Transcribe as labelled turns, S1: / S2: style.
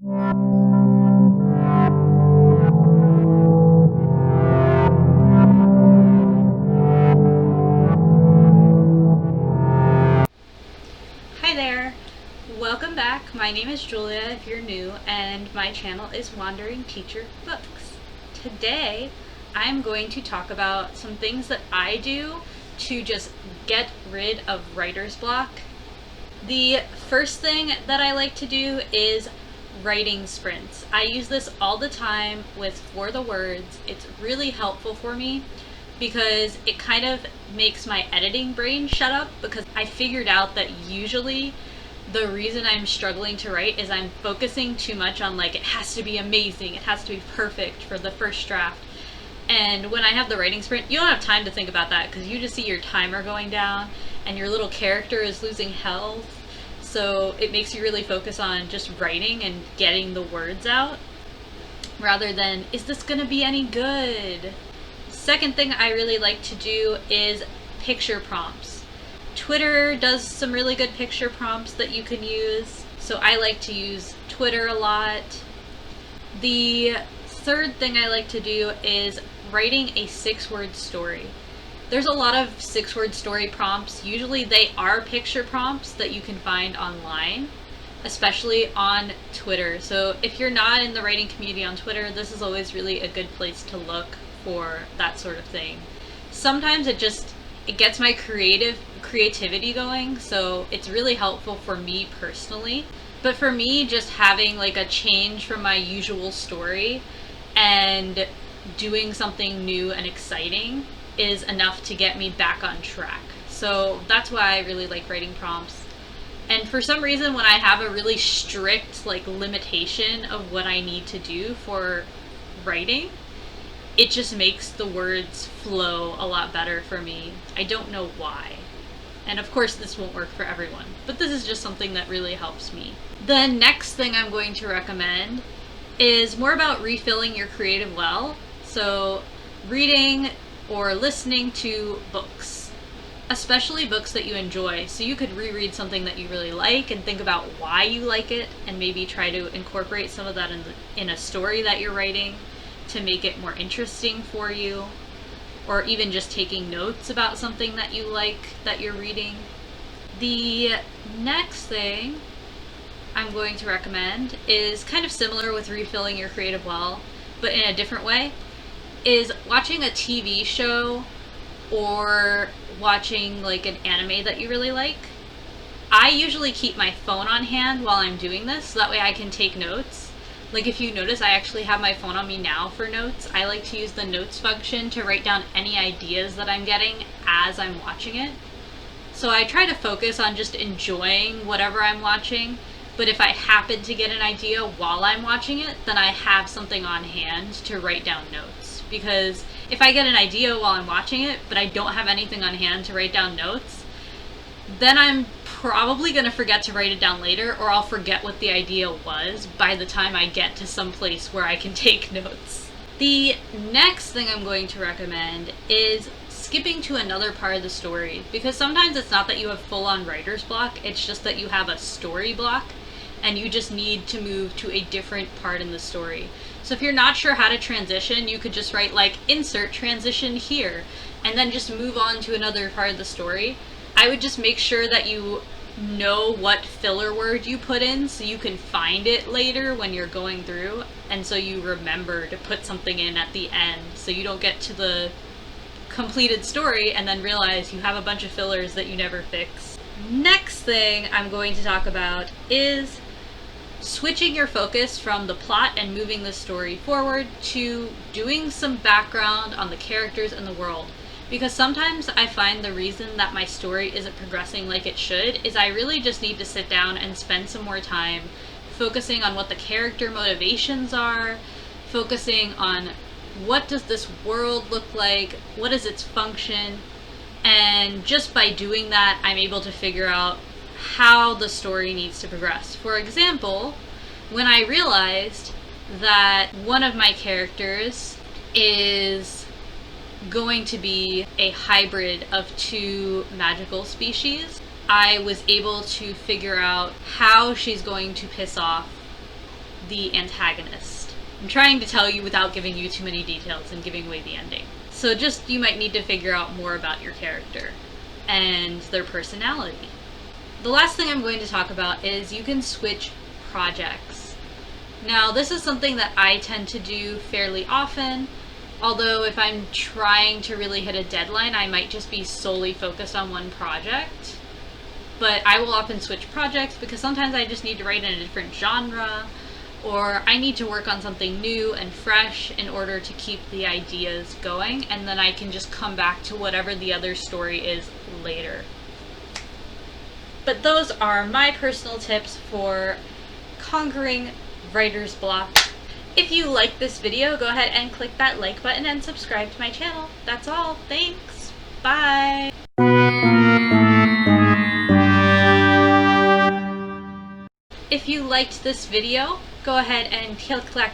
S1: Hi there! Welcome back. My name is Julia if you're new, and my channel is Wandering Teacher Books. Today I'm going to talk about some things that I do to just get rid of writer's block. The first thing that I like to do is writing sprints. I use this all the time with For the Words. It's really helpful for me because it kind of makes my editing brain shut up, because I figured out that usually the reason I'm struggling to write is I'm focusing too much on like, it has to be amazing, it has to be perfect for the first draft. And when I have the writing sprint, you don't have time to think about that because you just see your timer going down and your little character is losing health. So it makes you really focus on just writing and getting the words out rather than, is this gonna be any good? Second thing I really like to do is picture prompts. Twitter does some really good picture prompts that you can use, so I like to use Twitter a lot. The third thing I like to do is writing a 6-word story. There's a lot of 6-word story prompts. Usually they are picture prompts that you can find online, especially on Twitter. So if you're not in the writing community on Twitter, this is always really a good place to look for that sort of thing. Sometimes it gets my creativity going, so it's really helpful for me personally. But for me, just having like a change from my usual story and doing something new and exciting is enough to get me back on track. So that's why I really like writing prompts. And for some reason, when I have a really strict like limitation of what I need to do for writing, it just makes the words flow a lot better for me. I don't know why. And of course this won't work for everyone, but this is just something that really helps me. The next thing I'm going to recommend is more about refilling your creative well. So reading or listening to books, especially books that you enjoy. So you could reread something that you really like and think about why you like it and maybe try to incorporate some of that in a story that you're writing to make it more interesting for you, or even just taking notes about something that you like that you're reading. The next thing I'm going to recommend is kind of similar with refilling your creative well, but in a different way, is watching a TV show or watching like an anime that you really like. I usually keep my phone on hand while I'm doing this, so that way I can take notes. Like if you notice, I actually have my phone on me now for notes. I like to use the notes function to write down any ideas that I'm getting as I'm watching it. So I try to focus on just enjoying whatever I'm watching, but if I happen to get an idea while I'm watching it, then I have something on hand to write down notes. Because if I get an idea while I'm watching it, but I don't have anything on hand to write down notes, then I'm probably going to forget to write it down later, or I'll forget what the idea was by the time I get to some place where I can take notes. The next thing I'm going to recommend is skipping to another part of the story, because sometimes it's not that you have full-on writer's block, it's just that you have a story block and you just need to move to a different part in the story. So if you're not sure how to transition, you could just write like insert transition here and then just move on to another part of the story. I would just make sure that you know what filler word you put in so you can find it later when you're going through, and so you remember to put something in at the end so you don't get to the completed story and then realize you have a bunch of fillers that you never fix. Next thing I'm going to talk about is switching your focus from the plot and moving the story forward to doing some background on the characters and the world. Because sometimes I find the reason that my story isn't progressing like it should is I really just need to sit down and spend some more time focusing on what the character motivations are, focusing on what does this world look like, what is its function, and just by doing that I'm able to figure out how the story needs to progress. For example, when I realized that one of my characters is going to be a hybrid of 2 magical species, I was able to figure out how she's going to piss off the antagonist. I'm trying to tell you without giving you too many details and giving away the ending. So just, you might need to figure out more about your character and their personality. The last thing I'm going to talk about is you can switch projects. Now, this is something that I tend to do fairly often, although if I'm trying to really hit a deadline, I might just be solely focused on one project. But I will often switch projects because sometimes I just need to write in a different genre, or I need to work on something new and fresh in order to keep the ideas going, and then I can just come back to whatever the other story is later. But those are my personal tips for conquering writer's block. If you like this video, go ahead and click that like button and subscribe to my channel. That's all. Thanks. Bye. If you liked this video, go ahead and click